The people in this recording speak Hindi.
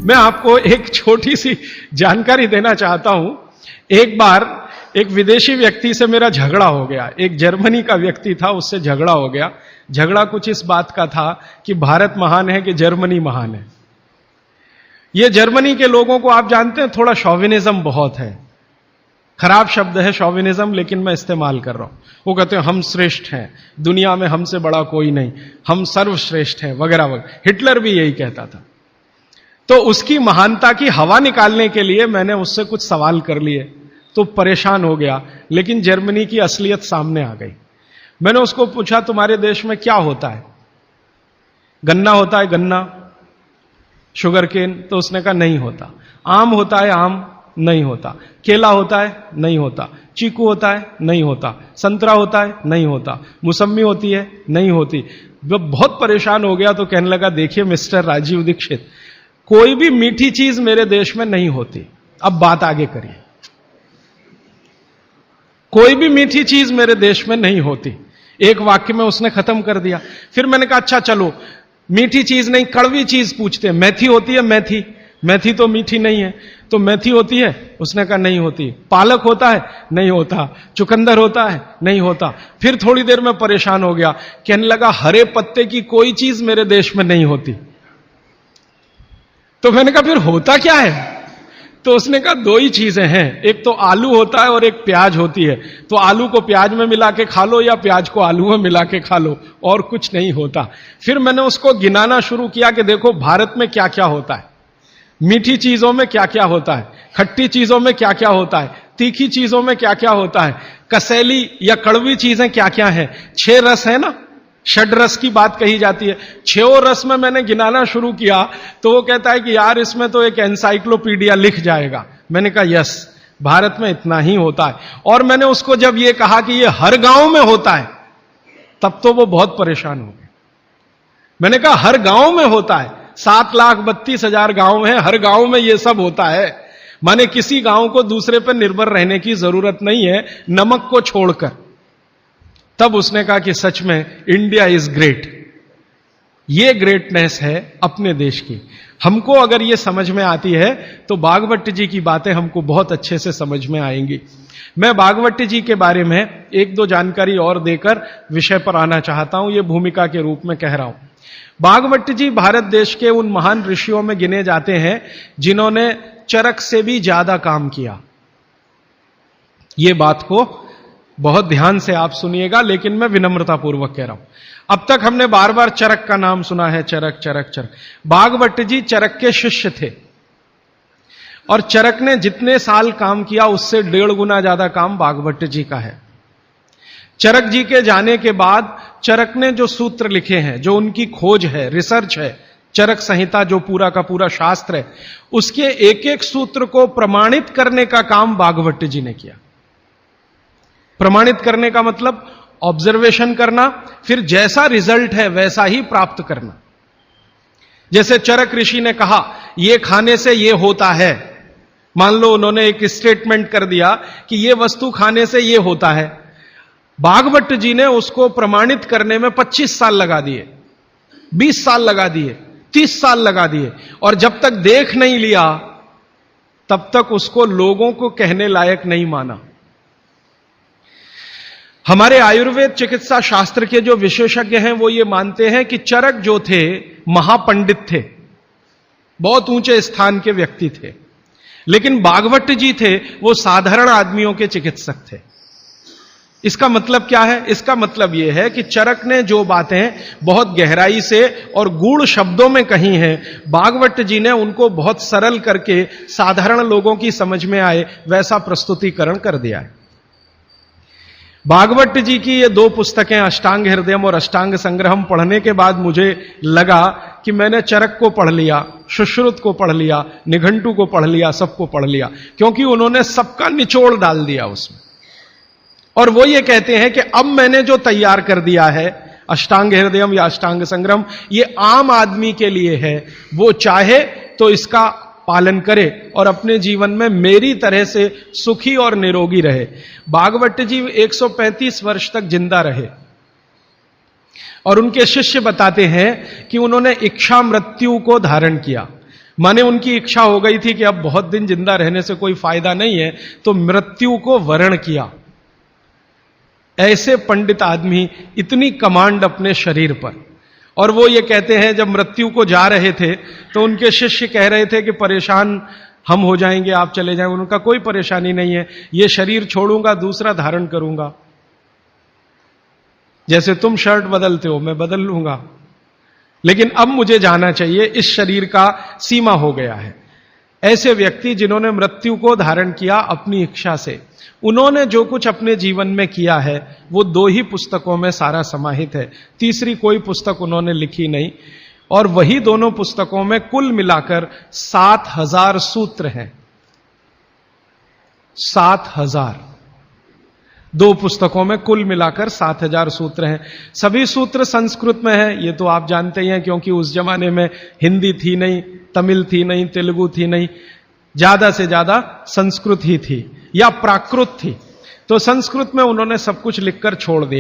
मैं आपको एक छोटी सी जानकारी देना चाहता हूं। एक बार एक विदेशी व्यक्ति से मेरा झगड़ा हो गया। एक जर्मनी का व्यक्ति था, उससे झगड़ा हो गया। झगड़ा कुछ इस बात का था कि भारत महान है कि जर्मनी महान है। ये जर्मनी के लोगों को आप जानते हैं, थोड़ा शॉविनिज्म बहुत है। खराब शब्द है शॉविनिज्म, लेकिन मैं इस्तेमाल कर रहा हूं। वो कहते हैं हम श्रेष्ठ हैं, दुनिया में हमसे बड़ा कोई नहीं, हम सर्वश्रेष्ठ हैं, वगैरह वगैरह। हिटलर भी यही कहता था। तो उसकी महानता की हवा निकालने के लिए मैंने उससे कुछ सवाल कर लिए, तो परेशान हो गया। लेकिन जर्मनी की असलियत सामने आ गई। मैंने उसको पूछा तुम्हारे देश में क्या होता है? गन्ना होता है, गन्ना, शुगर केन? तो उसने कहा नहीं होता। आम होता है? आम नहीं होता। केला होता है? नहीं होता। चीकू होता है? नहीं होता। संतरा होता है? नहीं होता। मौसम्मी होती है? नहीं होती। जब बहुत परेशान हो गया तो कहने लगा देखिए मिस्टर राजीव दीक्षित, कोई भी मीठी चीज मेरे देश में नहीं होती। अब बात आगे करिए। कोई भी मीठी चीज मेरे देश में नहीं होती। एक वाक्य में उसने खत्म कर दिया। फिर मैंने कहा अच्छा चलो, मीठी चीज नहीं, कड़वी चीज पूछते हैं। मेथी होती है? मेथी? मेथी तो मीठी नहीं है, तो मेथी होती है? उसने कहा नहीं होती। पालक होता है? नहीं होता। चुकंदर होता है? नहीं होता। फिर थोड़ी देर में परेशान हो गया, कहने लगा हरे पत्ते की कोई चीज मेरे देश में नहीं होती। तो मैंने कहा फिर होता क्या है? तो उसने कहा दो ही चीजें हैं, एक तो आलू होता है और एक प्याज होती है। तो आलू को प्याज में मिला के खा लो या प्याज को आलू में मिला के खा लो, और कुछ नहीं होता। फिर मैंने उसको गिनाना शुरू किया कि देखो भारत में क्या क्या होता है। मीठी चीजों में क्या क्या होता है, खट्टी चीजों में क्या क्या होता है, तीखी चीजों में क्या क्या होता है, कसैली या कड़वी चीजें क्या क्या है। 6 रस है ना, षड रस की बात कही जाती है। 6 रस में मैंने गिनाना शुरू किया तो वो कहता है कि यार इसमें तो एक एनसाइक्लोपीडिया लिख जाएगा। मैंने कहा यस, भारत में इतना ही होता है। और मैंने उसको जब ये कहा कि ये हर गांव में होता है, तब तो वो बहुत परेशान हो गए। मैंने कहा हर गांव में होता है, 7,32,000 गांव हैं, हर गांव में ये सब होता है। माने किसी गांव को दूसरे पर निर्भर रहने की जरूरत नहीं है, नमक को छोड़कर। तब उसने कहा कि सच में इंडिया इज ग्रेट। ये ग्रेटनेस है अपने देश की। हमको अगर ये समझ में आती है तो भागवत जी की बातें हमको बहुत अच्छे से समझ में आएंगी। मैं भागवत जी के बारे में 1-2 जानकारी और देकर विषय पर आना चाहता हूं, ये भूमिका के रूप में कह रहा हूं। भागवत जी भारत देश के उन महान ऋषियों में गिने जाते हैं जिन्होंने चरक से भी ज्यादा काम किया। ये बात को बहुत ध्यान से आप सुनिएगा, लेकिन मैं विनम्रतापूर्वक कह रहा हूं। अब तक हमने बार बार चरक का नाम सुना है, चरक चरक चरक। भागवत जी चरक के शिष्य थे और चरक ने जितने साल काम किया उससे 1.5 गुना ज्यादा काम भागवत जी का है। चरक जी के जाने के बाद चरक ने जो सूत्र लिखे हैं, जो उनकी खोज है, रिसर्च है, चरक संहिता जो पूरा का पूरा शास्त्र है, उसके एक एक सूत्र को प्रमाणित करने का काम भागवत जी ने किया। प्रमाणित करने का मतलब ऑब्जर्वेशन करना, फिर जैसा रिजल्ट है वैसा ही प्राप्त करना। जैसे चरक ऋषि ने कहा यह खाने से यह होता है, मान लो उन्होंने एक स्टेटमेंट कर दिया कि यह वस्तु खाने से यह होता है। भागवत जी ने उसको प्रमाणित करने में 25 साल लगा दिए, 20 साल लगा दिए, 30 साल लगा दिए, और जब तक देख नहीं लिया तब तक उसको लोगों को कहने लायक नहीं माना। हमारे आयुर्वेद चिकित्सा शास्त्र के जो विशेषज्ञ हैं वो ये मानते हैं कि चरक जो थे महापंडित थे, बहुत ऊंचे स्थान के व्यक्ति थे, लेकिन भागवत जी थे वो साधारण आदमियों के चिकित्सक थे। इसका मतलब क्या है? इसका मतलब यह है कि चरक ने जो बातें बहुत गहराई से और गूढ़ शब्दों में कही हैं, भागवत जी ने उनको बहुत सरल करके साधारण लोगों की समझ में आए वैसा प्रस्तुतिकरण कर दिया है। भागवत जी की ये 2 पुस्तकें अष्टांग हृदयम और अष्टांग संग्रहम पढ़ने के बाद मुझे लगा कि मैंने चरक को पढ़ लिया, सुश्रुत को पढ़ लिया, निघंटु को पढ़ लिया, सबको पढ़ लिया, क्योंकि उन्होंने सबका निचोड़ डाल दिया उसमें। और वो ये कहते हैं कि अब मैंने जो तैयार कर दिया है अष्टांग हृदयम या अष्टांग संग्रहम, ये आम आदमी के लिए है। वो चाहे तो इसका पालन करे और अपने जीवन में मेरी तरह से सुखी और निरोगी रहे। भागवत जी 135 वर्ष तक जिंदा रहे और उनके शिष्य बताते हैं कि उन्होंने इच्छा मृत्यु को धारण किया। माने उनकी इच्छा हो गई थी कि अब बहुत दिन जिंदा रहने से कोई फायदा नहीं है, तो मृत्यु को वरण किया। ऐसे पंडित आदमी, इतनी कमांड अपने शरीर पर। और वो ये कहते हैं जब मृत्यु को जा रहे थे तो उनके शिष्य कह रहे थे कि परेशान हम हो जाएंगे, आप चले जाएं। उनका कोई परेशानी नहीं है, ये शरीर छोड़ूंगा, दूसरा धारण करूंगा। जैसे तुम शर्ट बदलते हो मैं बदल लूंगा, लेकिन अब मुझे जाना चाहिए, इस शरीर का सीमा हो गया है। ऐसे व्यक्ति जिन्होंने मृत्यु को धारण किया अपनी इच्छा से, उन्होंने जो कुछ अपने जीवन में किया है वो 2 ही पुस्तकों में सारा समाहित है, तीसरी कोई पुस्तक उन्होंने लिखी नहीं। और वही दोनों पुस्तकों में कुल मिलाकर 7000 सूत्र हैं। 7000, 2 पुस्तकों में कुल मिलाकर 7000 सूत्र हैं। सभी सूत्र संस्कृत में हैं, ये तो आप जानते ही हैं, क्योंकि उस जमाने में हिंदी थी नहीं, तमिल थी नहीं, तेलुगु थी नहीं, ज्यादा से ज्यादा संस्कृत ही थी या प्राकृत थी। तो संस्कृत में उन्होंने सब कुछ लिखकर छोड़ दिया।